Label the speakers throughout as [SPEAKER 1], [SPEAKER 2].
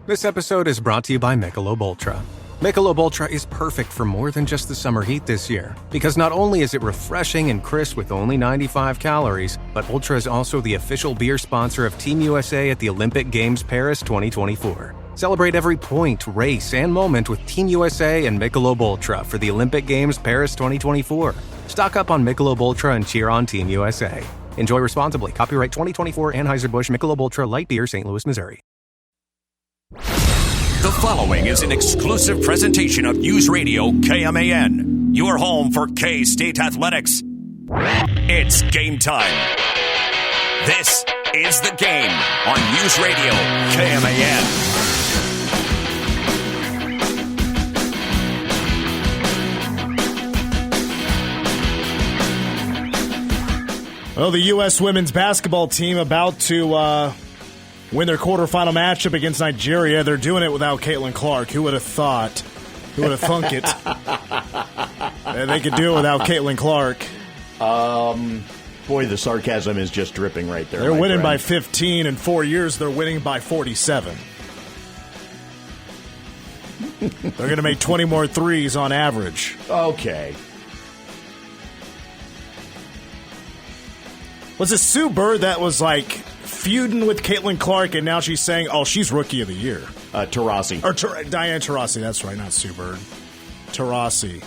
[SPEAKER 1] This episode is brought to you by Michelob Ultra. Michelob Ultra is perfect for more than just the summer heat this year, because not only is it refreshing and crisp with only 95 calories, but Ultra is also the official beer sponsor of Team USA at the Olympic Games Paris 2024. Celebrate every point, race, and moment with Team USA and Michelob Ultra for the Olympic Games Paris 2024. Stock up on Michelob Ultra and cheer on Team USA. Enjoy responsibly. Copyright 2024 Anheuser-Busch Michelob Ultra Light Beer, St. Louis, Missouri.
[SPEAKER 2] The following is an exclusive presentation of News Radio KMAN, your home for K-State athletics. It's game time. This is The Game on News Radio KMAN.
[SPEAKER 3] Well, the U.S. women's basketball team about to win their quarterfinal matchup against Nigeria. They're doing it without Caitlin Clark. Who would have thought? Who would have thunk it? They could do it without Caitlin Clark.
[SPEAKER 4] Boy, the sarcasm is just dripping right there.
[SPEAKER 3] They're winning by 15. In 4 years, they're winning by 47. They're going to make 20 more threes on average.
[SPEAKER 4] Okay.
[SPEAKER 3] Was it Sue Bird that was like feuding with Caitlin Clark, and now she's saying, oh, she's Rookie of the Year?
[SPEAKER 4] Taurasi.
[SPEAKER 3] Or Diane Taurasi, that's right, not Sue Bird. Taurasi.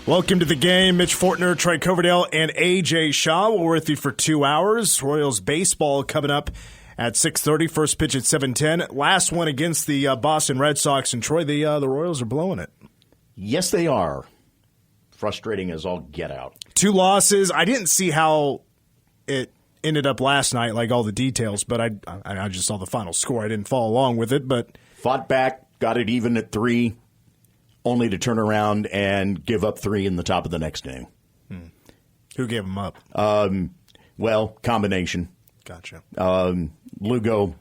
[SPEAKER 3] Welcome to the game. Mitch Fortner, Troy Coverdale, and A.J. Shaw. We're with you for 2 hours. Royals baseball coming up at 6:30. First pitch at 7:10. Last one against the Boston Red Sox. And Troy, the Royals are blowing it.
[SPEAKER 4] Yes, they are. Frustrating as all get out. 2
[SPEAKER 3] losses. I didn't see how it ended up last night, like all the details, but I just saw the final score. I didn't follow along with it, but
[SPEAKER 4] fought back, got it even at 3, only to turn around and give up 3 in the top of the next inning.
[SPEAKER 3] Who gave them up?
[SPEAKER 4] Well, combination.
[SPEAKER 3] Gotcha.
[SPEAKER 4] Lugo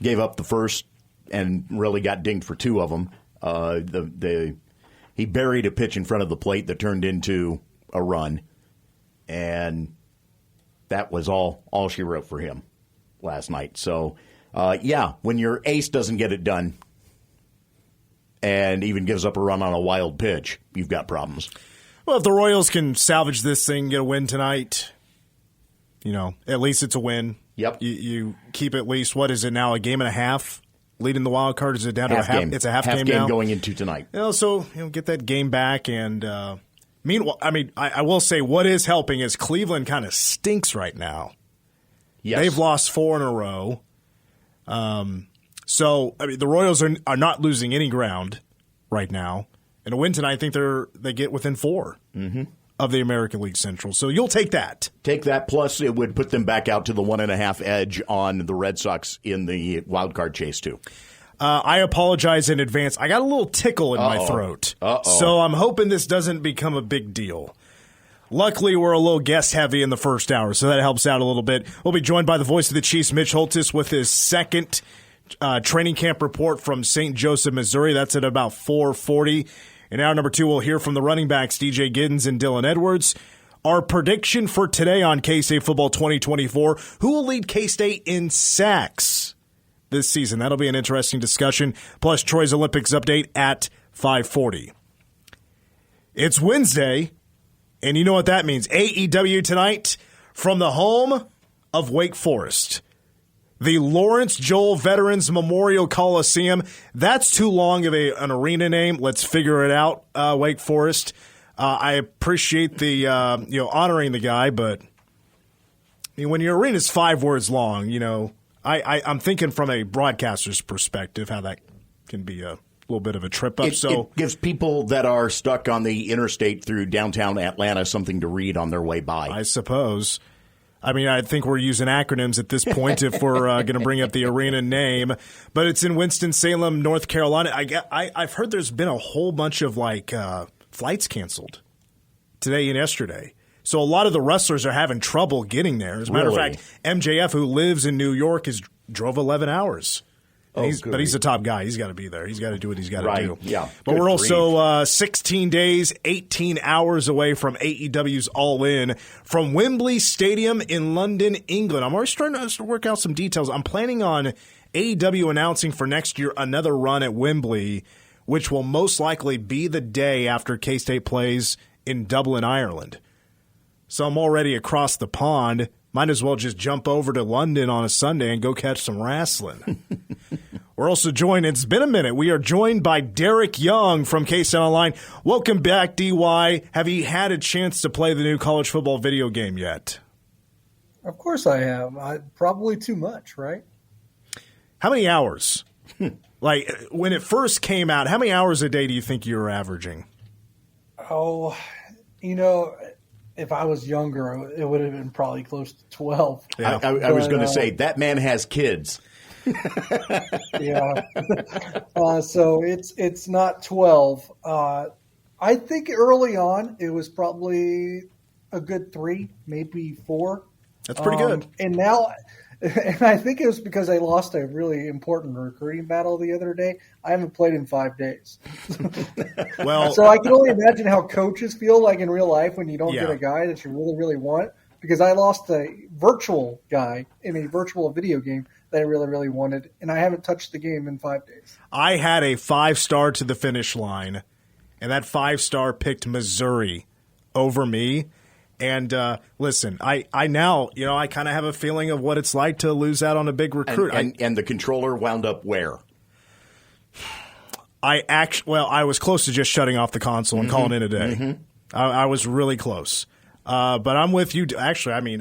[SPEAKER 4] gave up the first and really got dinged for 2 of them. He buried a pitch in front of the plate that turned into a run, and that was all she wrote for him last night. So, when your ace doesn't get it done and even gives up a run on a wild pitch, you've got problems.
[SPEAKER 3] Well, if the Royals can salvage this thing, get a win tonight, at least it's a win.
[SPEAKER 4] Yep.
[SPEAKER 3] You keep at least, what is it now, a game and a half leading the wild card? Is it down to a half?
[SPEAKER 4] Game.
[SPEAKER 3] It's a half game
[SPEAKER 4] now.
[SPEAKER 3] Half game
[SPEAKER 4] going into tonight.
[SPEAKER 3] So get that game back and meanwhile, I will say what is helping is Cleveland kind of stinks right now.
[SPEAKER 4] Yes.
[SPEAKER 3] They've lost 4 in a row. The Royals are not losing any ground right now. And a win tonight, I think they get within 4 of the American League Central. So you'll take that.
[SPEAKER 4] Take that, plus it would put them back out to the 1.5 edge on the Red Sox in the wild card chase, too.
[SPEAKER 3] I apologize in advance. I got a little tickle in my throat. So I'm hoping this doesn't become a big deal. Luckily, we're a little guest-heavy in the first hour, so that helps out a little bit. We'll be joined by the voice of the Chiefs, Mitch Holthus, with his second training camp report from St. Joseph, Missouri. That's at about 4:40. In hour number 2, we'll hear from the running backs, DJ Giddens and Dylan Edwards. Our prediction for today on K-State Football 2024, who will lead K-State in sacks this season? That'll be an interesting discussion. Plus, Troy's Olympics update at 5:40. It's Wednesday, and you know what that means. AEW tonight from the home of Wake Forest. The Lawrence Joel Veterans Memorial Coliseum. That's too long of an arena name. Let's figure it out, Wake Forest. I appreciate the honoring the guy, but when your arena is 5 words long, I'm thinking from a broadcaster's perspective how that can be a little bit of a trip up.
[SPEAKER 4] It gives people that are stuck on the interstate through downtown Atlanta something to read on their way by.
[SPEAKER 3] I suppose. I think we're using acronyms at this point if we're going to bring up the arena name. But it's in Winston-Salem, North Carolina. I've heard there's been a whole bunch of flights canceled today and yesterday. So a lot of the wrestlers are having trouble getting there. As a matter of fact, MJF, who lives in New York, drove 11 hours. But he's a top guy. He's got to be there. He's got to do what he's got to do.
[SPEAKER 4] Yeah.
[SPEAKER 3] But we're also 16 days, 18 hours away from AEW's All In from Wembley Stadium in London, England. I'm always trying to work out some details. I'm planning on AEW announcing for next year another run at Wembley, which will most likely be the day after K-State plays in Dublin, Ireland. So I'm already across the pond. Might as well just jump over to London on a Sunday and go catch some wrestling. We're also joined, it's been a minute, we are joined by Derek Young from KSO Online. Welcome back, DY. Have you had a chance to play the new college football video game yet?
[SPEAKER 5] Of course I have. Probably too much, right?
[SPEAKER 3] How many hours? Like, when it first came out, how many hours a day do you think you were averaging?
[SPEAKER 5] Oh, if I was younger, it would have been probably close to 12.
[SPEAKER 4] Yeah. I was going to say, that man has kids.
[SPEAKER 5] Yeah. So it's not 12. I think early on it was probably a good 3, maybe 4.
[SPEAKER 3] That's pretty good.
[SPEAKER 5] And now, and I think it was because I lost a really important recruiting battle the other day. I haven't played in 5 days.
[SPEAKER 3] Well,
[SPEAKER 5] so I can only imagine how coaches feel like in real life when you don't get a guy that you really, really want. Because I lost a virtual guy in a virtual video game that I really, really wanted, and I haven't touched the game in 5 days.
[SPEAKER 3] I had a 5-star to the finish line, and that 5-star picked Missouri over me. And listen, I now, I kind of have a feeling of what it's like to lose out on a big recruit.
[SPEAKER 4] And the controller wound up where?
[SPEAKER 3] I was close to just shutting off the console and calling it a day. Mm-hmm. I was really close. But I'm with you. Actually,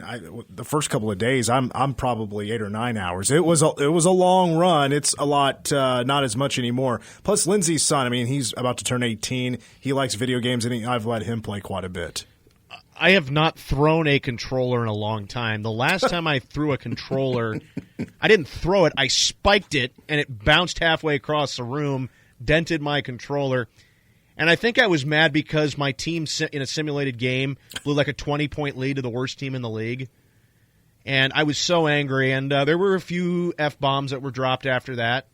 [SPEAKER 3] the first couple of days, I'm probably 8 or 9 hours. It was a long run. It's a lot, not as much anymore. Plus, Lindsay's son, he's about to turn 18. He likes video games, and I've let him play quite a bit.
[SPEAKER 6] I have not thrown a controller in a long time. The last time I threw a controller, I didn't throw it. I spiked it, and it bounced halfway across the room, dented my controller. And I think I was mad because my team in a simulated game blew like a 20-point lead to the worst team in the league. And I was so angry. And there were a few F-bombs that were dropped after that,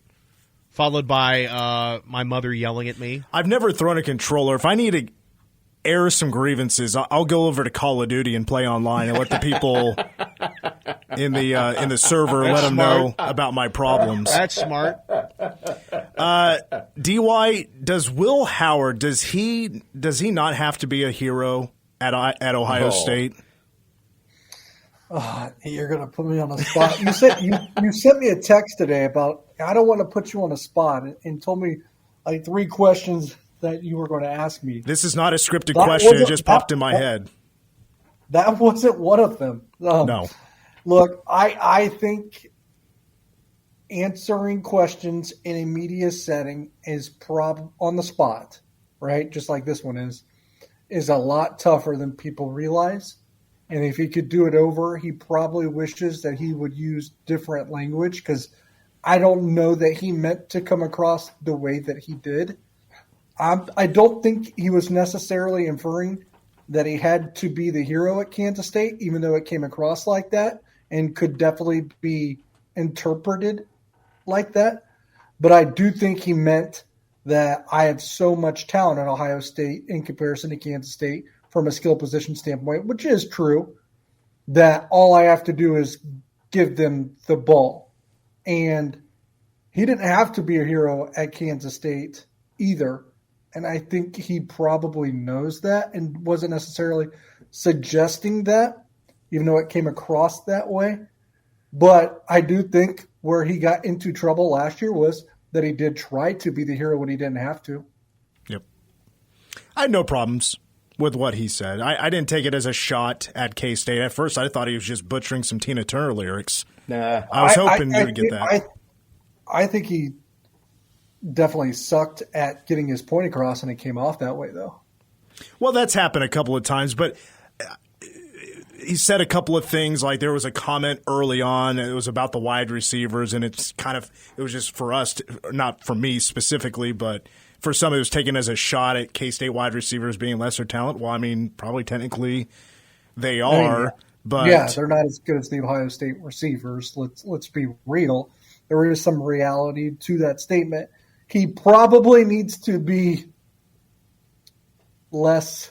[SPEAKER 6] followed by my mother yelling at me.
[SPEAKER 3] I've never thrown a controller. If I need to air some grievances, I'll go over to Call of Duty and play online and let the people in the server let them know about my problems.
[SPEAKER 6] That's smart.
[SPEAKER 3] DY, does Will Howard, does he not have to be a hero at Ohio State?
[SPEAKER 5] You're going to put me on the spot. You sent me a text today about, I don't want to put you on the spot, and told me like 3 questions that you were going to ask me.
[SPEAKER 3] This is not a scripted question. It just popped in my head.
[SPEAKER 5] That wasn't one of them.
[SPEAKER 3] No.
[SPEAKER 5] Look, I think answering questions in a media setting is on the spot, right? Just like this one is a lot tougher than people realize. And if he could do it over, he probably wishes that he would use different language, because I don't know that he meant to come across the way that he did. I don't think he was necessarily inferring that he had to be the hero at Kansas State, even though it came across like that and could definitely be interpreted like that. But I do think he meant that I have so much talent at Ohio State in comparison to Kansas State from a skill position standpoint, which is true, that all I have to do is give them the ball. And he didn't have to be a hero at Kansas State either. And I think he probably knows that and wasn't necessarily suggesting that, even though it came across that way. But I do think where he got into trouble last year was that he did try to be the hero when he didn't have to.
[SPEAKER 3] Yep. I had no problems with what he said. I didn't take it as a shot at K-State. At first, I thought he was just butchering some Tina Turner lyrics.
[SPEAKER 4] Nah.
[SPEAKER 3] I was hoping you would get that.
[SPEAKER 5] I think he definitely sucked at getting his point across, and it came off that way, though.
[SPEAKER 3] Well, that's happened a couple of times, but he said a couple of things. Like there was a comment early on, and it was about the wide receivers, and it was just for us, not for me specifically, but for some it was taken as a shot at K-State wide receivers being lesser talent. Well, probably technically they are, but
[SPEAKER 5] yeah, they're not as good as the Ohio State receivers. Let's be real. There is some reality to that statement. He probably needs to be less,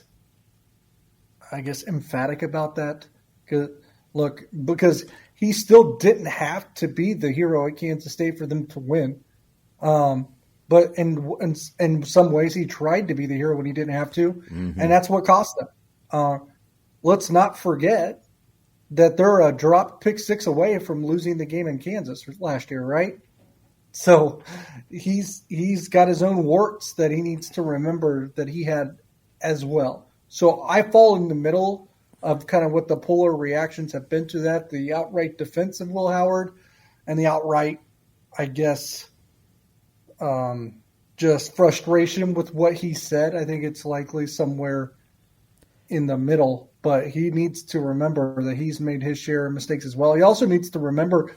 [SPEAKER 5] I guess, emphatic about that. Because he still didn't have to be the hero at Kansas State for them to win. But in some ways, he tried to be the hero when he didn't have to, and that's what cost them. Let's not forget that they're a drop pick 6 away from losing the game in Kansas last year, right? So he's got his own warts that he needs to remember that he had as well. So I fall in the middle of kind of what the polar reactions have been to that, the outright defense of Will Howard and the outright, I guess, just frustration with what he said. I think it's likely somewhere in the middle, but he needs to remember that he's made his share of mistakes as well. He also needs to remember,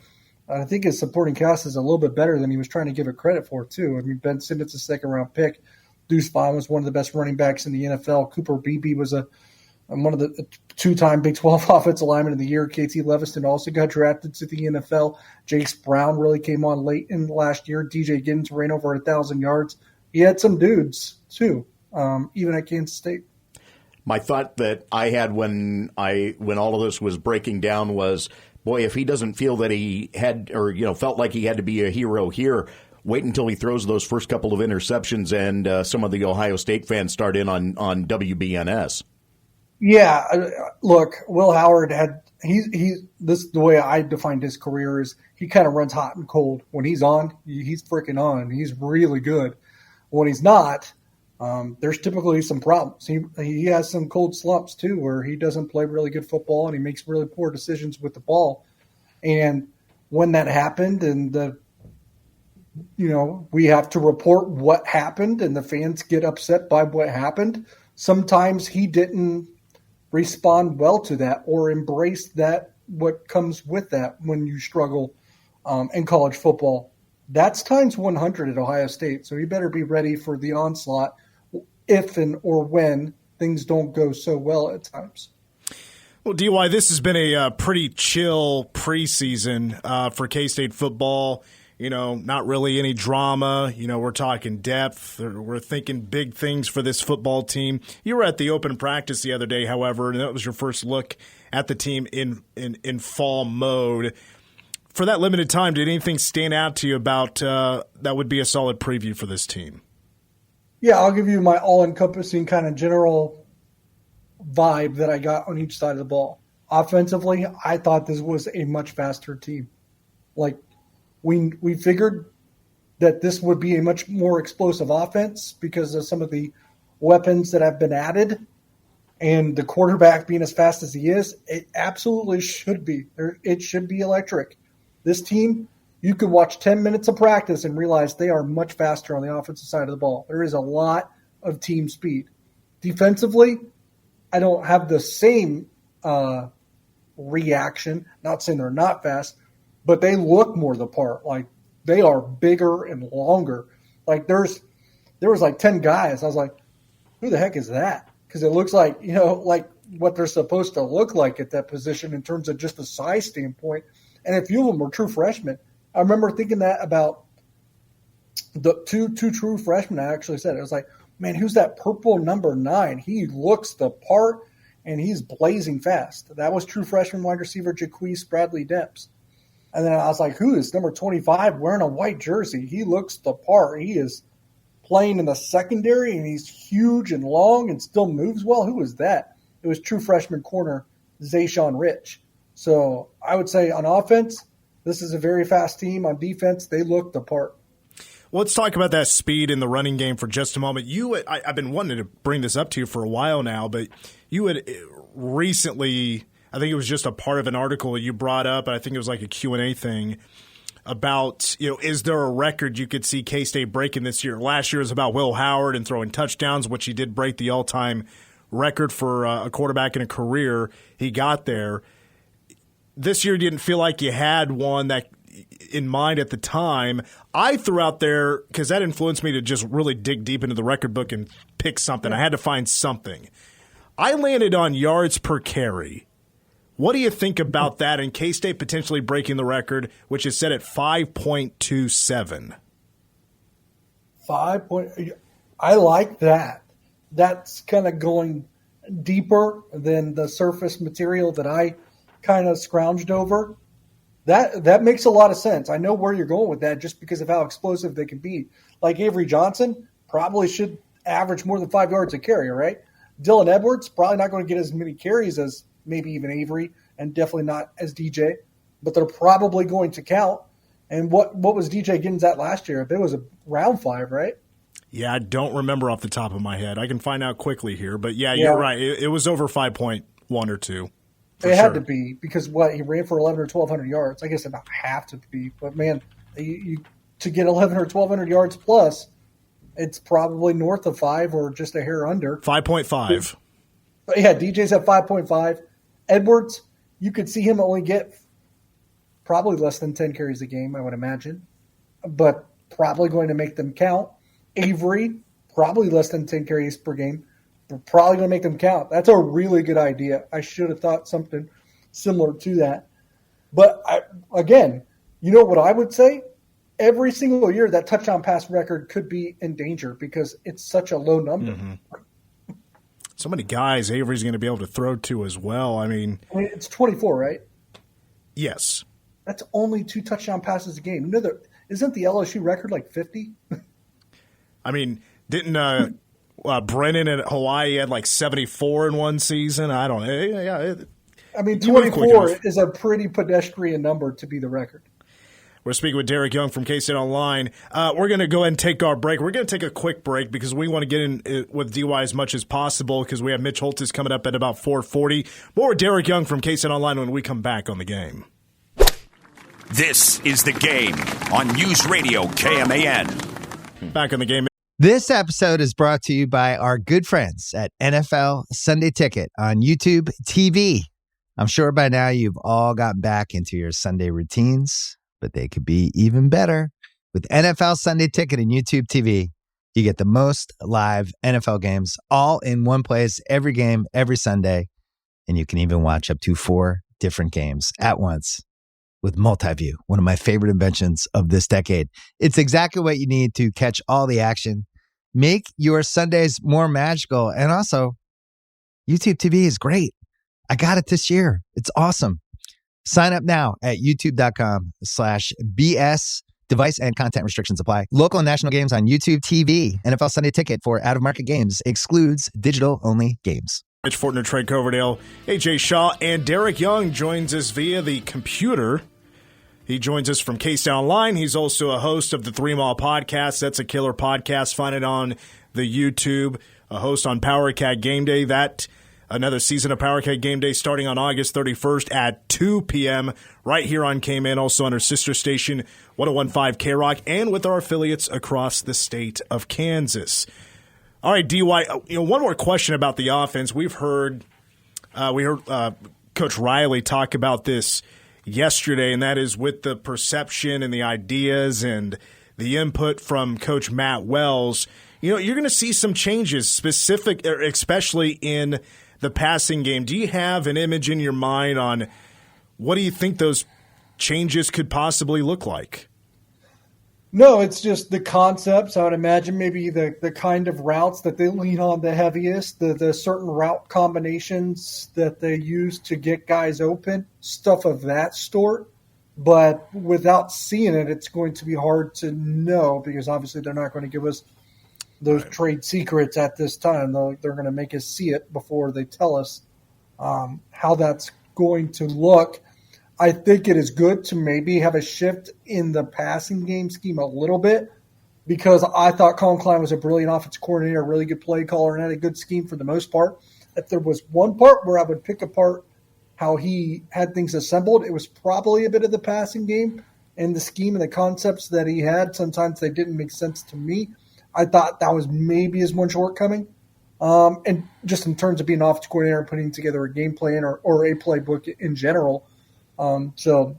[SPEAKER 5] I think his supporting cast is a little bit better than he was trying to give it credit for, too. I mean, Ben Simmons, a second-round pick. Deuce Vaughn was one of the best running backs in the NFL. Cooper Beebe was one of the two-time Big 12 offensive lineman of the year. KT Leviston also got drafted to the NFL. Jace Brown really came on late in last year. DJ Giddens ran over 1,000 yards. He had some dudes, too, even at Kansas State.
[SPEAKER 4] My thought that I had when all of this was breaking down was, boy, if he doesn't feel that he had or felt like he had to be a hero here, wait until he throws those first couple of interceptions and some of the Ohio State fans start in on WBNS.
[SPEAKER 5] Yeah, look, Will Howard the way I defined his career is he kind of runs hot and cold. When he's on, he's freaking on. He's really good. When he's not, there's typically some problems. He has some cold slumps too, where he doesn't play really good football and he makes really poor decisions with the ball. And when that happened, and we have to report what happened, and the fans get upset by what happened. Sometimes he didn't respond well to that or embrace that, what comes with that when you struggle in college football. That's times 100 at Ohio State. So you better be ready for the onslaught if and or when things don't go so well at times.
[SPEAKER 3] Well, DY, this has been a pretty chill preseason for K-State football. Not really any drama. We're talking depth. We're thinking big things for this football team. You were at the open practice the other day, however, and that was your first look at the team in fall mode. For that limited time, did anything stand out to you about that would be a solid preview for this team?
[SPEAKER 5] Yeah, I'll give you my all-encompassing kind of general vibe that I got on each side of the ball. Offensively, I thought this was a much faster team. Like, we figured that this would be a much more explosive offense because of some of the weapons that have been added, and the quarterback being as fast as he is, it absolutely should be. It should be electric. This team, you could watch 10 minutes of practice and realize they are much faster on the offensive side of the ball. There is a lot of team speed. Defensively, I don't have the same reaction. Not saying they're not fast, but they look more the part. Like, they are bigger and longer. Like, there was like 10 guys. I was like, who the heck is that? Because it looks like, like what they're supposed to look like at that position in terms of just a size standpoint. And a few of them were true freshmen. I remember thinking that about the two true freshmen. I actually said it. I was like, man, who's that purple number 9? He looks the part, and he's blazing fast. That was true freshman wide receiver Jaquise Bradley Depps. And then I was like, who is number 25 wearing a white jersey? He looks the part. He is playing in the secondary, and he's huge and long and still moves well. Who is that? It was true freshman corner Zayshawn Rich. So I would say on offense, this is a very fast team. On defense, they look the part.
[SPEAKER 3] Well, let's talk about that speed in the running game for just a moment. I've been wanting to bring this up to you for a while now, but you had recently, I think it was just a part of an article that you brought up, and I think it was like a Q&A thing about, is there a record you could see K-State breaking this year? Last year was about Will Howard and throwing touchdowns, which he did break the all-time record for a quarterback in a career. He got there. This year didn't feel like you had one that in mind at the time. I threw out there, because that influenced me to just really dig deep into the record book and pick something. I had to find something. I landed on yards per carry. What do you think about that, and K-State potentially breaking the record, which is set at 5.27?
[SPEAKER 5] I like that. That's kind of going deeper than the surface material that I kind of scrounged over. That makes a lot of sense. I know where you're going with that just because of how explosive they can be. Like Avery Johnson probably should average more than 5 yards a carry, right? Dylan Edwards probably not going to get as many carries as maybe even Avery, and definitely not as DJ, but they're probably going to count. And what was DJ Giddens at last year? It was a round 5, right?
[SPEAKER 3] Yeah, I don't remember off the top of my head. I can find out quickly here, but you're right. It was over 5.1 or 2.
[SPEAKER 5] It had to be because he ran for 11 or 1,200 yards. I guess it not have to be, but man, you to get 11 or 1,200 yards plus, it's probably north of 5 or just a hair under
[SPEAKER 3] 5.5.
[SPEAKER 5] But yeah, DJ's at 5.5. Edwards, you could see him only get probably less than 10 carries a game, I would imagine, but probably going to make them count. Avery, probably less than 10 carries per game. We're probably going to make them count. That's a really good idea. I should have thought something similar to that. But, again, you know what I would say? Every single year that touchdown pass record could be in danger because it's such a low number.
[SPEAKER 3] Mm-hmm. So many guys Avery's going to be able to throw to as well. I mean,
[SPEAKER 5] it's 24, right?
[SPEAKER 3] Yes.
[SPEAKER 5] That's only 2 touchdown passes a game. Isn't the LSU record like 50?
[SPEAKER 3] I mean, didn't Brennan at Hawaii had like 74 in one season? I don't know. Yeah,
[SPEAKER 5] I mean, 24 is a pretty pedestrian number to be the record.
[SPEAKER 3] We're speaking with Derek Young from KSO Online. We're going to go ahead and take our break. We're going to take a quick break because we want to get in with DY as much as possible because we have Mitch Holthus coming up at about 4:40. More with Derek Young from KSO Online when we come back on the game.
[SPEAKER 2] This is The Game on News Radio KMAN.
[SPEAKER 3] Back on the game.
[SPEAKER 7] This episode is brought to you by our good friends at NFL Sunday Ticket on YouTube TV. I'm sure by now you've all gotten back into your Sunday routines, but they could be even better. With NFL Sunday Ticket and YouTube TV, you get the most live NFL games all in one place, every game, every Sunday, and you can even watch up to 4 different games at once with Multiview, one of my favorite inventions of this decade. It's exactly what you need to catch all the action, make your Sundays more magical, and also YouTube TV is great. I got it this year. It's awesome. Sign up now at youtube.com/BS. Device and content restrictions apply. Local and national games on YouTube TV. NFL Sunday Ticket for out-of-market games excludes digital-only games.
[SPEAKER 3] Mitch Fortner, Trey Coverdale, AJ Shaw, and Derek Young joins us via the computer. He joins us from KSO Online. He's also a host of the 3 Mile Podcast. That's a killer podcast. Find it on the YouTube. A host on Power Cat Game Day. Another season of Power Cat Game Day starting on August 31st at 2 p.m. right here on KMAN, also on our sister station, 101.5 K-Rock, and with our affiliates across the state of Kansas. All right, DY, one more question about the offense. We heard Coach Riley talk about this yesterday, and that is with the perception and the ideas and the input from Coach Matt Wells. You're going to see some changes, especially in the passing game. Do you have an image in your mind on what do you think those changes could possibly look like?
[SPEAKER 5] No, it's just the concepts. I would imagine maybe the kind of routes that they lean on the heaviest, the certain route combinations that they use to get guys open, stuff of that sort. But without seeing it, it's going to be hard to know because obviously they're not going to give us those trade secrets at this time. They're going to make us see it before they tell us how that's going to look. I think it is good to maybe have a shift in the passing game scheme a little bit because I thought Colin Klein was a brilliant offensive coordinator, a really good play caller, and had a good scheme for the most part. If there was one part where I would pick apart how he had things assembled, it was probably a bit of the passing game and the scheme and the concepts that he had. Sometimes they didn't make sense to me. I thought that was maybe his one shortcoming. And just in terms of being an offensive coordinator and putting together a game plan or a playbook in general. So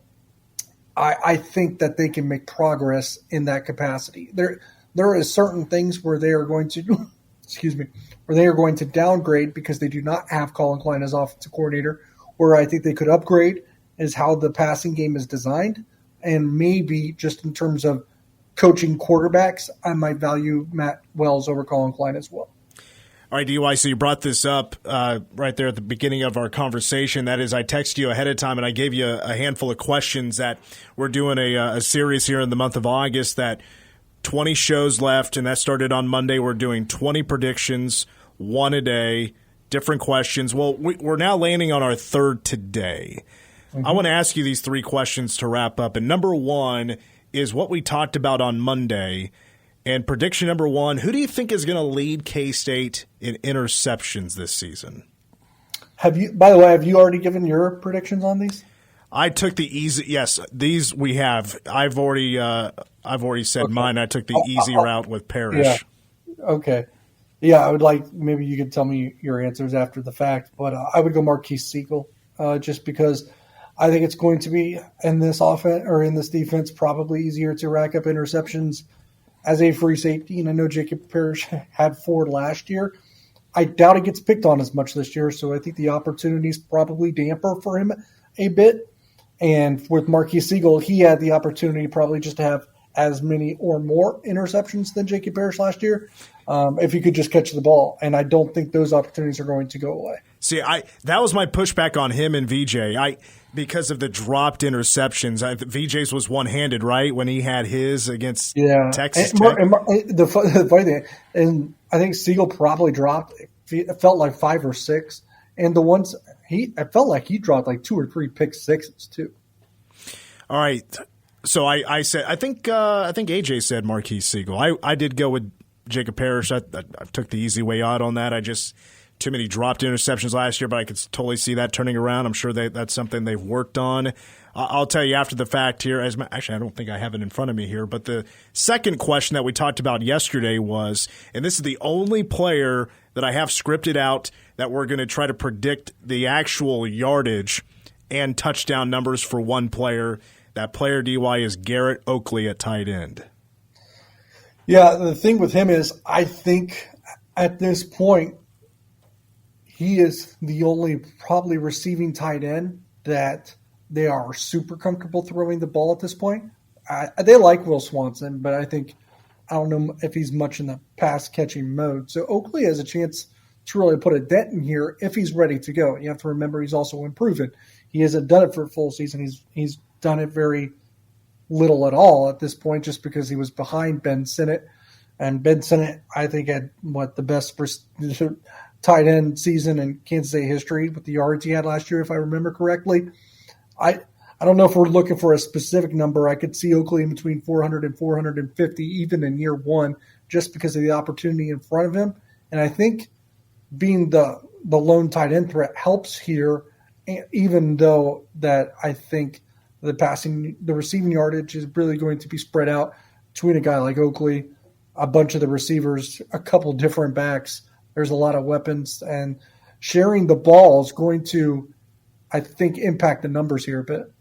[SPEAKER 5] I think that they can make progress in that capacity. There is certain things where they are going to, where they are going to downgrade because they do not have Colin Klein as offensive coordinator. Where I think they could upgrade is how the passing game is designed, and maybe just in terms of coaching quarterbacks, I might value Matt Wells over Colin Klein as well.
[SPEAKER 3] All right, DY, so you brought this up right there at the beginning of our conversation. That is, I texted you ahead of time, and I gave you a handful of questions that we're doing a series here in the month of August, that 20 shows left, and that started on Monday. We're doing 20 predictions, one a day, different questions. Well, we're now landing on our third today. I want to ask you these three questions to wrap up. And number one is what we talked about on Monday. And prediction number one, who do you think is going to lead K-State in interceptions this season?
[SPEAKER 5] By the way, have you already given your predictions on these?
[SPEAKER 3] I took the easy. Yes, these we have. I've already said mine. I took the easy route with Parrish.
[SPEAKER 5] Yeah. Okay. Yeah, I would like maybe you could tell me your answers after the fact, but I would go Marquise Siegel just because I think it's going to be in this offense or in this defense probably easier to rack up interceptions as a free safety, and I know Jacob Parrish had 4 last year. I doubt he gets picked on as much this year, so I think the opportunity is probably damper for him a bit. And with Marquis Siegel, he had the opportunity probably just to have as many or more interceptions than Jacob Parrish last year if he could just catch the ball. And I don't think those opportunities are going to go away.
[SPEAKER 3] See, that was my pushback on him and VJ. Because of the dropped interceptions, VJ's was one-handed, right, when he had his against Texas Tech.
[SPEAKER 5] The funny thing, and I think Siegel probably dropped, it felt like 5 or 6, and the ones it felt like he dropped like 2 or 3 pick sixes too. All
[SPEAKER 3] right, so I said I think AJ said Marquise Siegel. I did go with Jacob Parrish. I took the easy way out on that. Too many dropped interceptions last year, but I could totally see that turning around. I'm sure that's something they've worked on. I'll tell you after the fact here. Actually, I don't think I have it in front of me here, but the second question that we talked about yesterday was, and this is the only player that I have scripted out that we're going to try to predict the actual yardage and touchdown numbers for one player. That player, DY, is Garrett Oakley at tight end.
[SPEAKER 5] Yeah, the thing with him is I think at this point, he is the only probably receiving tight end that they are super comfortable throwing the ball at this point. They like Will Swanson, but I don't know if he's much in the pass-catching mode. So Oakley has a chance to really put a dent in here if he's ready to go. You have to remember he's also improving. He hasn't done it for a full season. He's done it very little at all at this point just because he was behind Ben Sinnott. And Ben Sinnott, I think, had the best tight end season in Kansas State history with the yards he had last year, if I remember correctly. I don't know if we're looking for a specific number. I could see Oakley in between 400 and 450 even in year one just because of the opportunity in front of him. And I think being the lone tight end threat helps here, even though that I think the receiving yardage is really going to be spread out between a guy like Oakley, a bunch of the receivers, a couple different backs. There's a lot of weapons, and sharing the ball is going to, I think, impact the numbers here a bit.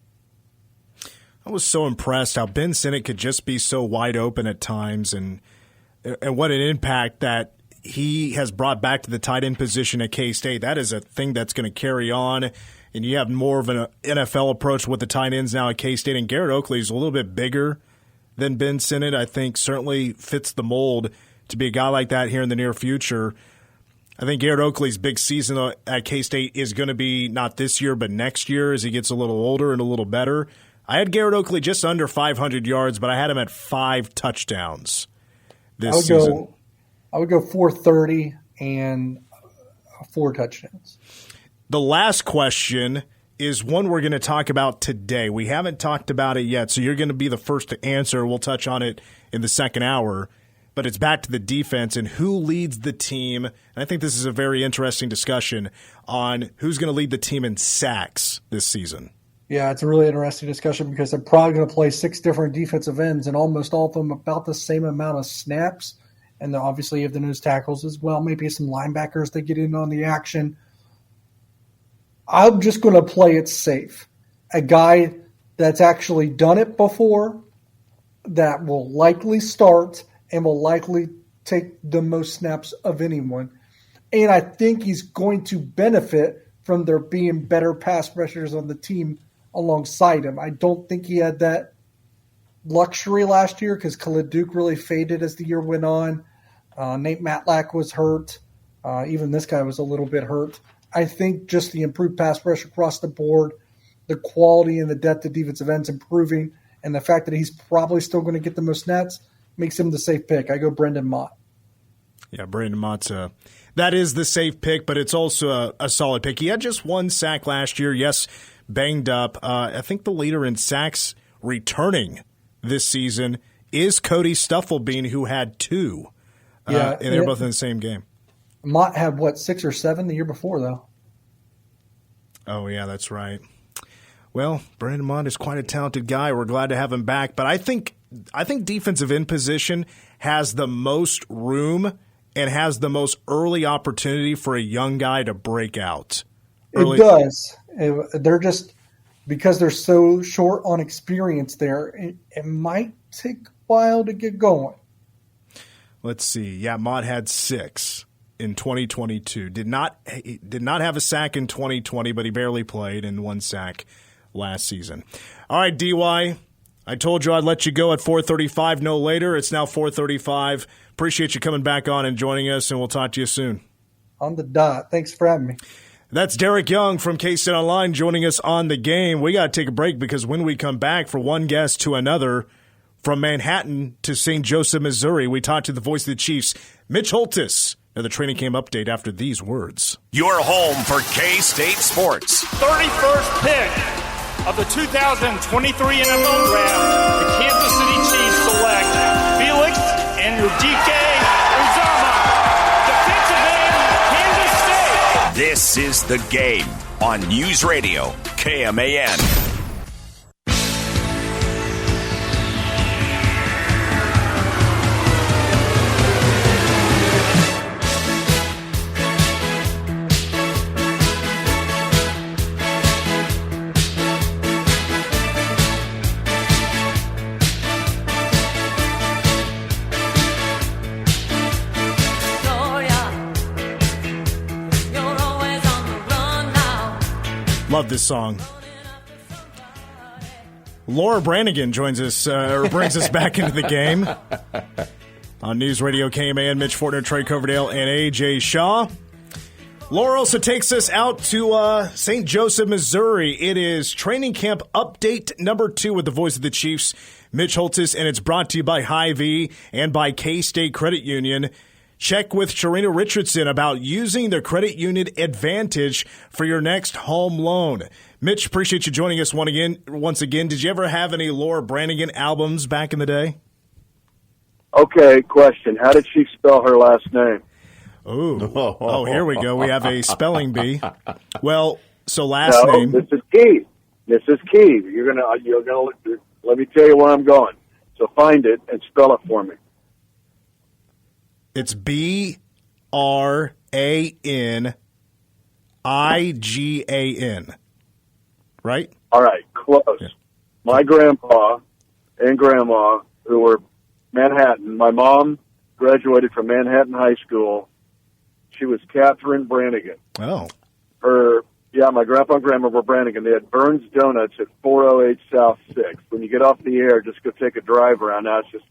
[SPEAKER 3] I was so impressed how Ben Sinnott could just be so wide open at times, and what an impact that he has brought back to the tight end position at K-State. That is a thing that's going to carry on, and you have more of an NFL approach with the tight ends now at K-State, and Garrett Oakley is a little bit bigger than Ben Sinnott. I think certainly fits the mold to be a guy like that here in the near future. I think Garrett Oakley's big season at K-State is going to be not this year but next year as he gets a little older and a little better. I had Garrett Oakley just under 500 yards, but I had him at 5 touchdowns this season.
[SPEAKER 5] I would go 430 and 4 touchdowns.
[SPEAKER 3] The last question is one we're going to talk about today. We haven't talked about it yet, so you're going to be the first to answer. We'll touch on it in the second hour. But it's back to the defense and who leads the team. And I think this is a very interesting discussion on who's going to lead the team in sacks this season.
[SPEAKER 5] Yeah, it's a really interesting discussion because they're probably going to play 6 different defensive ends and almost all of them about the same amount of snaps. And then obviously you have the nose tackles as well, maybe some linebackers that get in on the action. I'm just going to play it safe. A guy that's actually done it before that will likely start and will likely take the most snaps of anyone. And I think he's going to benefit from there being better pass rushers on the team alongside him. I don't think he had that luxury last year because Khalid Duke really faded as the year went on. Nate Matlack was hurt. Even this guy was a little bit hurt. I think just the improved pass rush across the board, the quality and the depth of defensive ends improving, and the fact that he's probably still going to get the most snaps makes him the safe pick. I go Brendan Mott.
[SPEAKER 3] Yeah, Brandon Mott's that is the safe pick, but it's also a solid pick. He had just 1 sack last year. Yes, banged up. I think the leader in sacks returning this season is Cody Stufflebean, who had 2. And they're both in the same game.
[SPEAKER 5] Mott had, 6 or 7 the year before, though?
[SPEAKER 3] Oh, yeah, that's right. Well, Brandon Mott is quite a talented guy. We're glad to have him back. But I think defensive end position has the most room and has the most early opportunity for a young guy to break out.
[SPEAKER 5] It does. They're just, because they're so short on experience there, it might take a while to get going.
[SPEAKER 3] Let's see. Yeah, Mott had 6 in 2022. Did not have a sack in 2020, but he barely played and 1 sack last season. All right, DY, I told you I'd let you go at 4:35, no later. It's now 4:35. Appreciate you coming back on and joining us, and we'll talk to you soon.
[SPEAKER 5] On the dot. Thanks for having me.
[SPEAKER 3] That's Derek Young from KSO Online joining us on the game. We got to take a break because when we come back, for one guest to another, from Manhattan to St. Joseph, Missouri, we talk to the voice of the Chiefs, Mitch Holthus. Now the training camp update after these words.
[SPEAKER 2] Your home for K-State sports.
[SPEAKER 8] 31st pick of the 2023 NFL Draft, the Kansas City Chiefs select Felix Enrique Uzama, defensive end, Kansas State.
[SPEAKER 2] This is The Game on News Radio KMAN.
[SPEAKER 3] Love this song. Laura Branigan joins us, or brings us back into the game on News Radio KMAN. Mitch Fortner, Trey Coverdale, and AJ Shaw. Laura also takes us out to St. Joseph, Missouri. It is training camp update number 2 with the voice of the Chiefs, Mitch Holthus, and it's brought to you by Hy-Vee and by K-State Credit Union. Check with Sharina Richardson about using the credit union advantage for your next home loan. Mitch, appreciate you joining us once again. Did you ever have any Laura Branigan albums back in the day?
[SPEAKER 9] Okay, question. How did she spell her last name?
[SPEAKER 3] Oh, here we go. We have a spelling bee. Well, so last name.
[SPEAKER 9] This is key. This is key. You're gonna let me tell you where I'm going. So find it and spell it for me.
[SPEAKER 3] It's Branigan, right?
[SPEAKER 9] All right, close. Yeah. My grandpa and grandma, who were Manhattan, my mom graduated from Manhattan High School. She was Catherine Branigan.
[SPEAKER 3] Oh.
[SPEAKER 9] My grandpa and grandma were Branigan. They had Burns Donuts at 408 South 6th. When you get off the air, just go take a drive around. Now it's just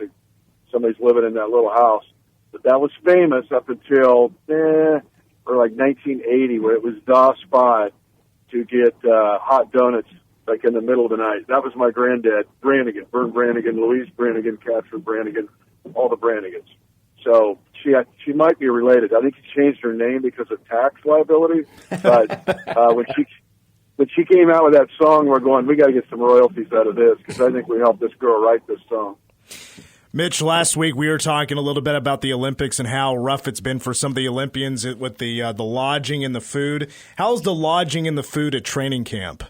[SPEAKER 9] somebody's living in that little house. But that was famous up until, like 1980, where it was the spot to get hot donuts, like in the middle of the night. That was my granddad, Branigan, Vern Branigan, Louise Branigan, Catherine Branigan, all the Branigans. So she might be related. I think she changed her name because of tax liability. But when she came out with that song, we're going, we got to get some royalties out of this because I think we helped this girl write this song.
[SPEAKER 3] Mitch, last week we were talking a little bit about the Olympics and how rough it's been for some of the Olympians with the lodging and the food. How's the lodging and the food at training camp?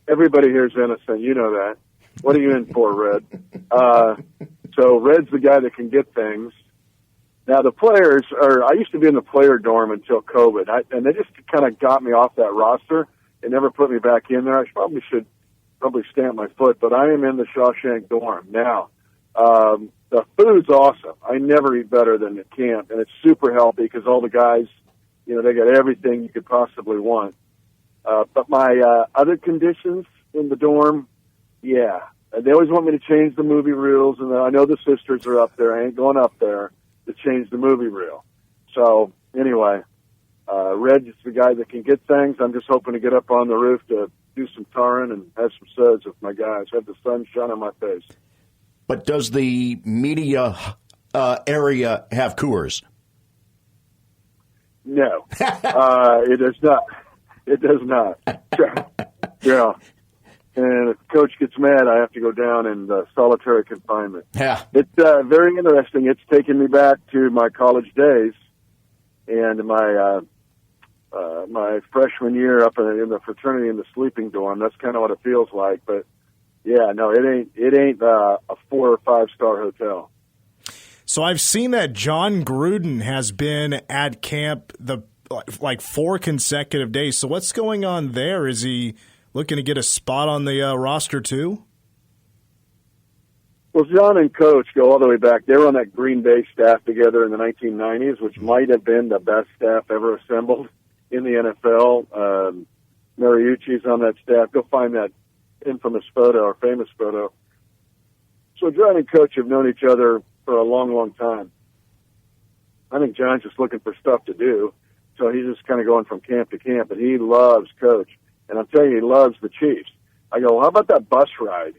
[SPEAKER 9] Everybody here is innocent. You know that. What are you in for, Red? So Red's the guy that can get things. Now the players I used to be in the player dorm until COVID, and they just kind of got me off that roster. They never put me back in there. I should stamp my foot, but I am in the Shawshank dorm now. The food's awesome. I never eat better than at camp, and it's super healthy because all the guys, they got everything you could possibly want. But my other conditions in the dorm, they always want me to change the movie rules, and I know the sisters are up there. I ain't going up there to change the movie reel. So anyway, Red's the guy that can get things. I'm just hoping to get up on the roof to do some tarring and have some suds with my guys, have the sun shine on my face.
[SPEAKER 4] But does the media area have Coors?
[SPEAKER 9] No, it does not. It does not. Yeah. And if Coach gets mad, I have to go down in solitary confinement.
[SPEAKER 4] Yeah.
[SPEAKER 9] It's very interesting. It's taken me back to my college days and my my freshman year up in the fraternity in the sleeping dorm. That's kind of what it feels like. But yeah, no, it ain't a 4 or 5 star hotel.
[SPEAKER 3] So I've seen that John Gruden has been at camp like 4 consecutive days. So what's going on there? Is he looking to get a spot on the roster too?
[SPEAKER 9] Well, John and Coach go all the way back. They were on that Green Bay staff together in the 1990s, which might have been the best staff ever assembled in the NFL. Mariucci's on that staff. Go find that infamous photo or famous photo. So John and Coach have known each other for a long, long time. I think John's just looking for stuff to do, so he's just kind of going from camp to camp, and he loves Coach. And I'm telling you, he loves the Chiefs. I go, well, how about that bus ride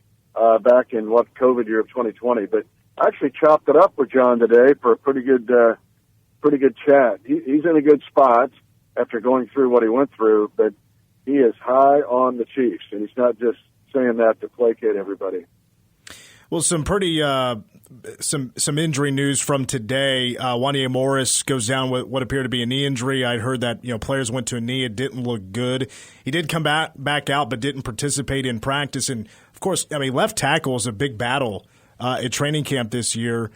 [SPEAKER 9] back in COVID year of 2020? But I actually chopped it up with John today for a pretty good chat. He's in a good spot after going through what he went through, but he is high on the Chiefs, and he's not just saying that to placate everybody.
[SPEAKER 3] Well, some pretty some injury news from today. Wanya Morris goes down with what appeared to be a knee injury. I'd heard that players went to a knee; it didn't look good. He did come back out, but didn't participate in practice. And of course, left tackle is a big battle at training camp this year.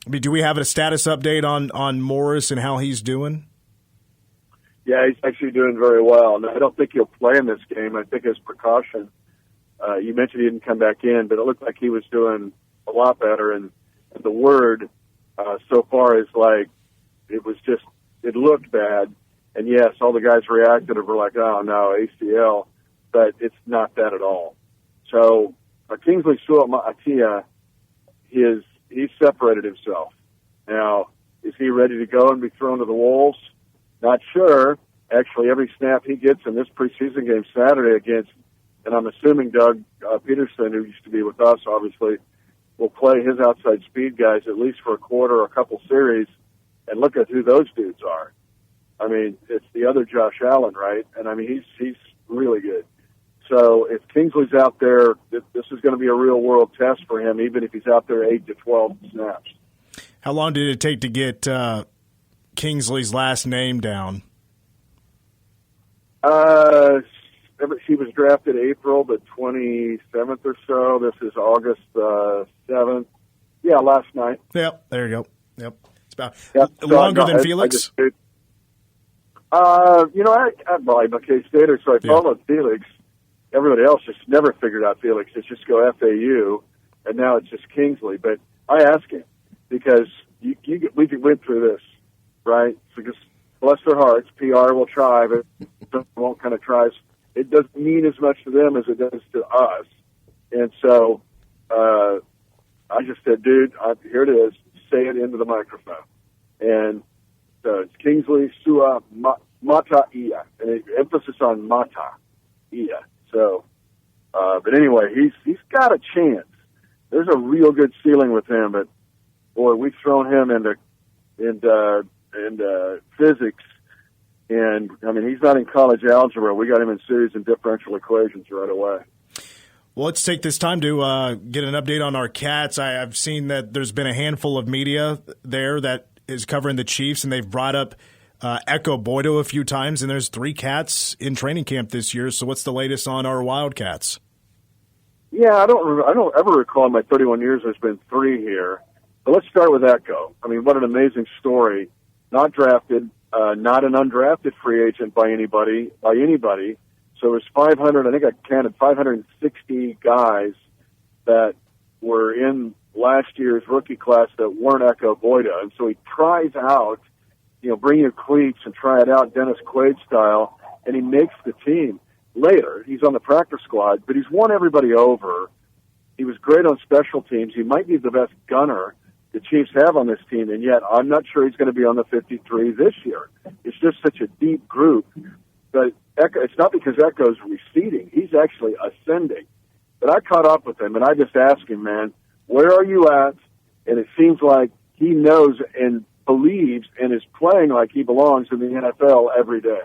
[SPEAKER 3] Do we have a status update on Morris and how he's doing?
[SPEAKER 9] Yeah, he's actually doing very well. I don't think he'll play in this game. I think as precaution. You mentioned he didn't come back in, but it looked like he was doing a lot better. And the word so far is like it looked bad. And yes, all the guys reacted and were like, oh no, ACL, but it's not that at all. So Kingsley Su'a-Ma'atia, he's separated himself. Now, is he ready to go and be thrown to the wolves? Not sure. Actually, every snap he gets in this preseason game Saturday against, and I'm assuming Doug Peterson, who used to be with us, obviously, will play his outside speed guys at least for a quarter or a couple series, and look at who those dudes are. I mean, it's the other Josh Allen, right? And, I mean, he's really good. So if Kingsley's out there, this is going to be a real-world test for him, even if he's out there 8 to 12 snaps.
[SPEAKER 3] How long did it take to get Kingsley's last name down?
[SPEAKER 9] He was drafted April the 27th or so. This is August 7th. Yeah, last night.
[SPEAKER 3] Yep, there you go. Yep. It's about longer than Felix?
[SPEAKER 9] I'm a K-Stater, so I followed Felix. Everybody else just never figured out Felix. It's just go FAU, and now it's just Kingsley. But I ask him because we went through this, right? So just bless their hearts. PR will try, but won't kind of try. It doesn't mean as much to them as it does to us. And so I just said, dude, here it is. Say it into the microphone. And it's Kingsley Su'a-Ma'atia, and emphasis on Ma'atia. So, but anyway, he's got a chance. There's a real good ceiling with him, but boy, we've thrown him into physics. And, I mean, he's not in college algebra. We got him in series and differential equations right away.
[SPEAKER 3] Well, let's take this time to get an update on our Cats. I've seen that there's been a handful of media there that is covering the Chiefs, and they've brought up Echo Boydo a few times, and there's 3 Cats in training camp this year. So what's the latest on our Wildcats? Yeah, I don't ever recall in my 31 years there's been 3 here. But let's start with Echo. I mean, what an amazing story. Not drafted. Not an undrafted free agent by anybody. So there's 500, I think I counted 560 guys that were in last year's rookie class that weren't Echo Boydo. And so he tries out, bring your cleats and try it out Dennis Quaid style, and he makes the team. Later, he's on the practice squad, but he's won everybody over. He was great on special teams. He might be the best gunner
[SPEAKER 9] the Chiefs have on this team, and yet I'm not sure he's going to be on the 53 this year. It's just such a deep group. But it's not because Echo's receding. He's actually ascending. But I caught up with him, and I just asked him, man, where are you at? And it seems like he knows and believes and is playing like he belongs in the NFL every day.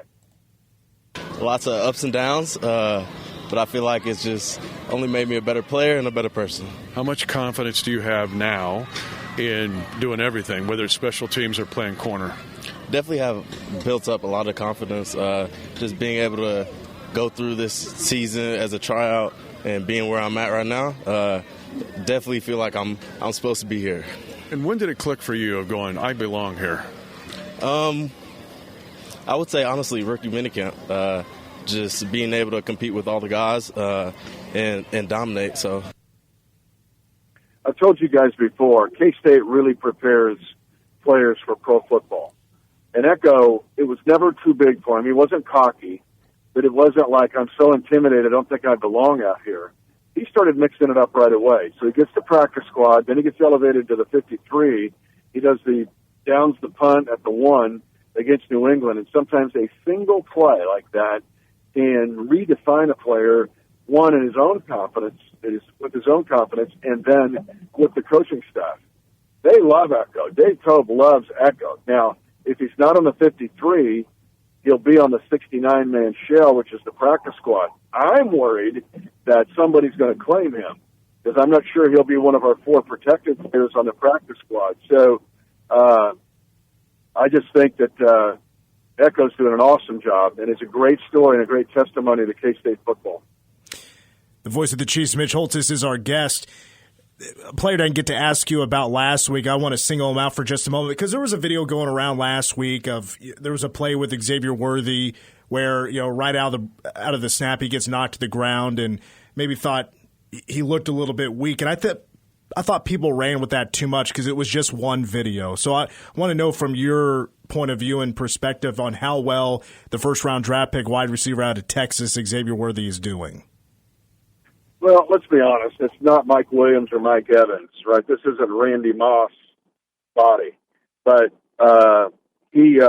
[SPEAKER 10] Lots of ups and downs, but I feel like it's just only made me a better player and a better person.
[SPEAKER 11] How much confidence do you have now in doing everything, whether it's special teams or playing corner?
[SPEAKER 10] Definitely have built up a lot of confidence, just being able to go through this season as a tryout and being where I'm at right now. Definitely feel like I'm supposed to be here.
[SPEAKER 11] And when did it click for you of going, I belong here?
[SPEAKER 10] I would say, honestly, rookie minicamp. Just being able to compete with all the guys and dominate. So,
[SPEAKER 9] I've told you guys before, K-State really prepares players for pro football. And Echo, it was never too big for him. He wasn't cocky, but it wasn't like, I'm so intimidated, I don't think I belong out here. He started mixing it up right away. So he gets to practice squad, then he gets elevated to the 53. He does downs the punt at the 1 against New England, and sometimes a single play like that can redefine a player, one, in his own confidence, with his own confidence, and then with the coaching staff. They love Echo. Dave Tobe loves Echo. Now, if he's not on the 53, he'll be on the 69-man shell, which is the practice squad. I'm worried that somebody's going to claim him because I'm not sure he'll be one of our 4 protected players on the practice squad. So I just think that Echo's doing an awesome job, and it's a great story and a great testimony to K-State football.
[SPEAKER 3] The voice of the Chiefs, Mitch Holthus, is our guest. A player I didn't get to ask you about last week. I want to single him out for just a moment because there was a video going around last week of there was a play with Xavier Worthy where right out of the snap he gets knocked to the ground and maybe thought he looked a little bit weak. And I thought people ran with that too much because it was just one video. So I want to know from your point of view and perspective on how well the first-round draft pick wide receiver out of Texas, Xavier Worthy, is doing.
[SPEAKER 9] Well, let's be honest. It's not Mike Williams or Mike Evans, right? This isn't Randy Moss' body, but he's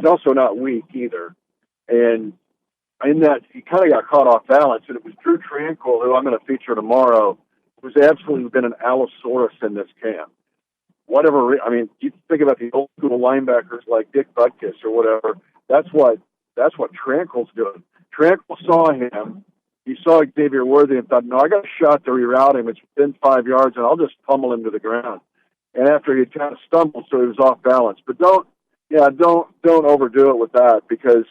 [SPEAKER 9] also not weak either. And in that, he kind of got caught off balance, and it was Drew Tranquil, who I'm going to feature tomorrow, who's absolutely been an Allosaurus in this camp. You think about the old school linebackers like Dick Butkus or whatever. That's what Tranquil's doing. Tranquil saw him. He saw Xavier Worthy and thought, no, I got a shot to reroute him. It's within 5 yards, and I'll just pummel him to the ground. And after he kind of stumbled, so he was off balance. But don't overdo it with that because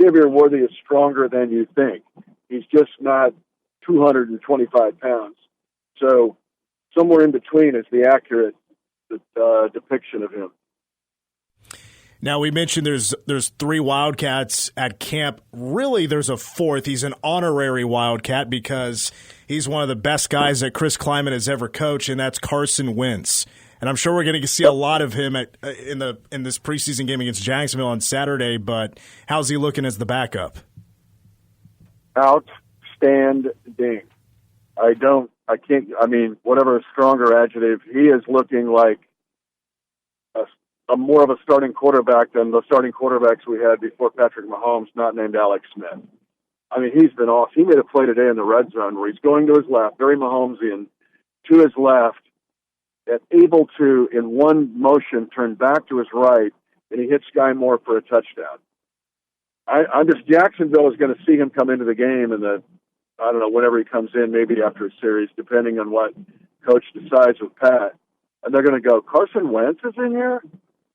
[SPEAKER 9] Xavier Worthy is stronger than you think. He's just not 225 pounds. So somewhere in between is the accurate depiction of him.
[SPEAKER 3] Now, we mentioned there's 3 Wildcats at camp. Really, there's a 4th. He's an honorary Wildcat because he's one of the best guys that Chris Kleiman has ever coached, and that's Carson Wentz. And I'm sure we're going to see a lot of him in this preseason game against Jacksonville on Saturday, but how's he looking as the backup?
[SPEAKER 9] Outstanding. Whatever stronger adjective, he is looking like more of a starting quarterback than the starting quarterbacks we had before Patrick Mahomes, not named Alex Smith. I mean, he's been off. He made a play today in the red zone where he's going to his left, very Mahomesian, to his left, and able to, in one motion, turn back to his right, and he hits Sky Moore for a touchdown. Jacksonville is going to see him come into the game whenever he comes in, maybe after a series, depending on what coach decides with Pat. And they're going to go, Carson Wentz is in here?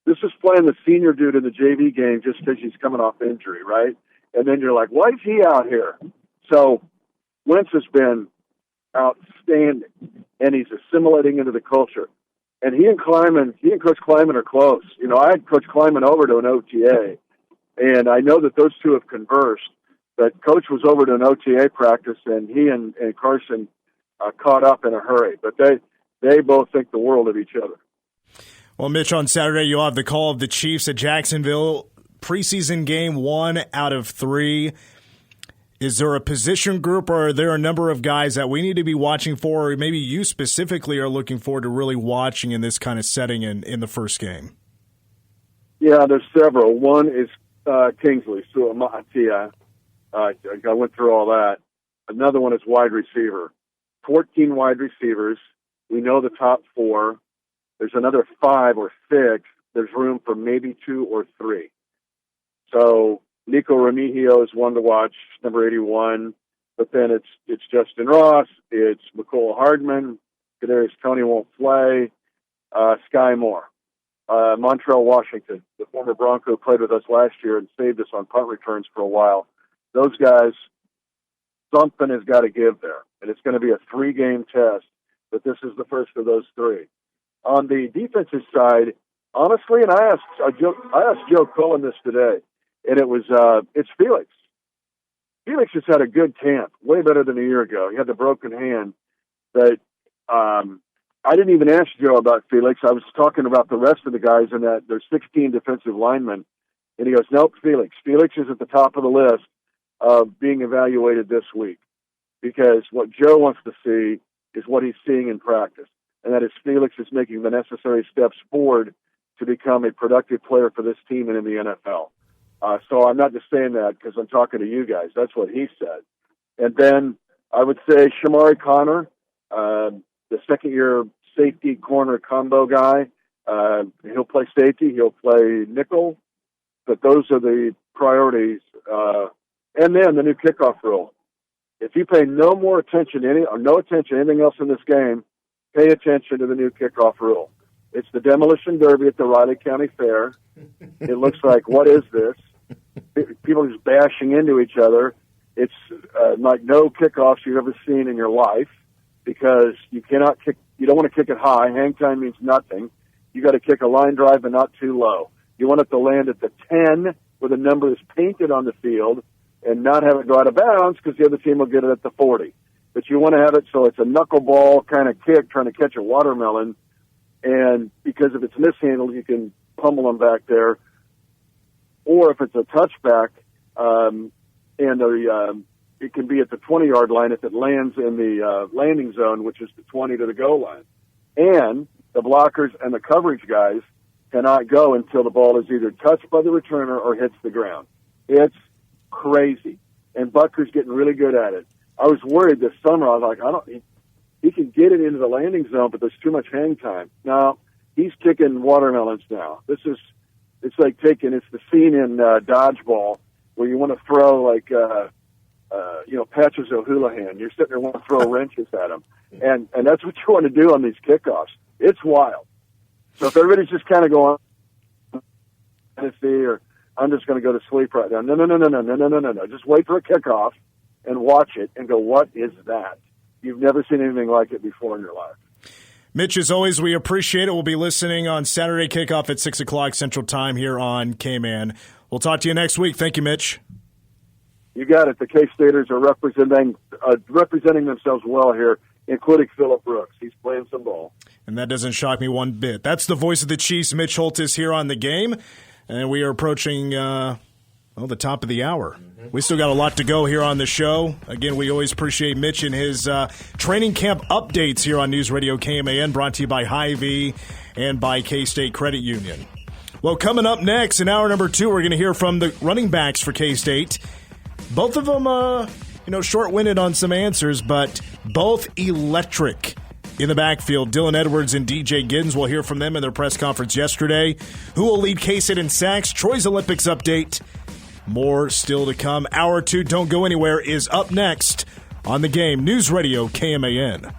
[SPEAKER 9] This is playing the senior dude in the JV game just because he's coming off injury, right? And then you're like, why is he out here? So Wentz has been outstanding, and he's assimilating into the culture. And he and Coach Kleiman are close. I had Coach Kleiman over to an OTA, and I know that those two have conversed. But Coach was over to an OTA practice, and he and Carson caught up in a hurry. But they both think the world of each other.
[SPEAKER 3] Well, Mitch, on Saturday you'll have the call of the Chiefs at Jacksonville. Preseason game 1 out of 3. Is there a position group, or are there a number of guys that we need to be watching for, or maybe you specifically are looking forward to really watching in this kind of setting in the first game?
[SPEAKER 9] Yeah, there's several. One is Kingsley Suamatia. I went through all that. Another one is wide receiver. 14 wide receivers. We know the top 4. There's another 5 or 6. There's room for maybe 2 or 3. So Nico Remigio is one to watch, number 81. But then it's Justin Ross, it's Mecole Hardman, Kadarius Toney won't play, Sky Moore, Montrell Washington, the former Bronco, played with us last year and saved us on punt returns for a while. Those guys, something has got to give there, and it's going to be a 3-game test. But this is the first of those 3. On the defensive side, honestly, and I asked Joe Cullen this today, and it's Felix. Felix has had a good camp, way better than a year ago. He had the broken hand, but I didn't even ask Joe about Felix. I was talking about the rest of the guys in that there's 16 defensive linemen, and he goes, nope, Felix. Felix is at the top of the list of being evaluated this week, because what Joe wants to see is what he's seeing in practice, and that is Felix is making the necessary steps forward to become a productive player for this team and in the NFL. So I'm not just saying that because I'm talking to you guys. That's what he said. And then I would say Shamari Connor, the second-year safety corner combo guy. He'll play safety. He'll play nickel. But those are the priorities. And then the new kickoff rule. If you pay no attention to anything else in this game, pay attention to the new kickoff rule. It's the demolition derby at the Riley County Fair. It looks like, what is this? People are just bashing into each other. It's like no kickoffs you've ever seen in your life, because you cannot kick. You don't want to kick it high. Hang time means nothing. You got to kick a line drive and not too low. You want it to land at the 10 where the number is painted on the field, and not have it go out of bounds because the other team will get it at the 40. But you want to have it so it's a knuckleball kind of kick trying to catch a watermelon. And because if it's mishandled, you can pummel them back there. Or if it's a touchback, it can be at the 20-yard line if it lands in the landing zone, which is the 20 to the goal line. And the blockers and the coverage guys cannot go until the ball is either touched by the returner or hits the ground. It's crazy. And Butker's getting really good at it. I was worried this summer. I was like, he can get it into the landing zone, but there's too much hang time. Now, he's kicking watermelons now. It's the scene in Dodgeball where you want to throw Patches O'Houlihan. You're sitting there wanting to throw wrenches at him. And that's what you want to do on these kickoffs. It's wild. So if everybody's just kind of going, Tennessee, or I'm just going to go to sleep right now. No. Just wait for a kickoff and watch it and go, what is that? You've never seen anything like it before in your life.
[SPEAKER 3] Mitch, as always, we appreciate it. We'll be listening on Saturday kickoff at 6 o'clock Central Time here on K-Man. We'll talk to you next week. Thank you, Mitch.
[SPEAKER 9] You got it. The K-Staters are representing themselves well here, including Phillip Brooks. He's playing some ball.
[SPEAKER 3] And that doesn't shock me one bit. That's the voice of the Chiefs, Mitch Holthus, here on the game. And we are approaching the top of the hour. We still got a lot to go here on the show. Again, we always appreciate Mitch and his training camp updates here on News Radio KMAN, brought to you by Hy-Vee and by K-State Credit Union. Well, coming up next, in hour number 2, we're going to hear from the running backs for K-State. Both of them, short-winded on some answers, but both electric in the backfield. Dylan Edwards and DJ Giddens, we'll hear from them in their press conference yesterday. Who will lead K-State in sacks? Troy's Olympics update. More still to come. Hour 2, don't go anywhere, is up next on the game. News Radio KMAN.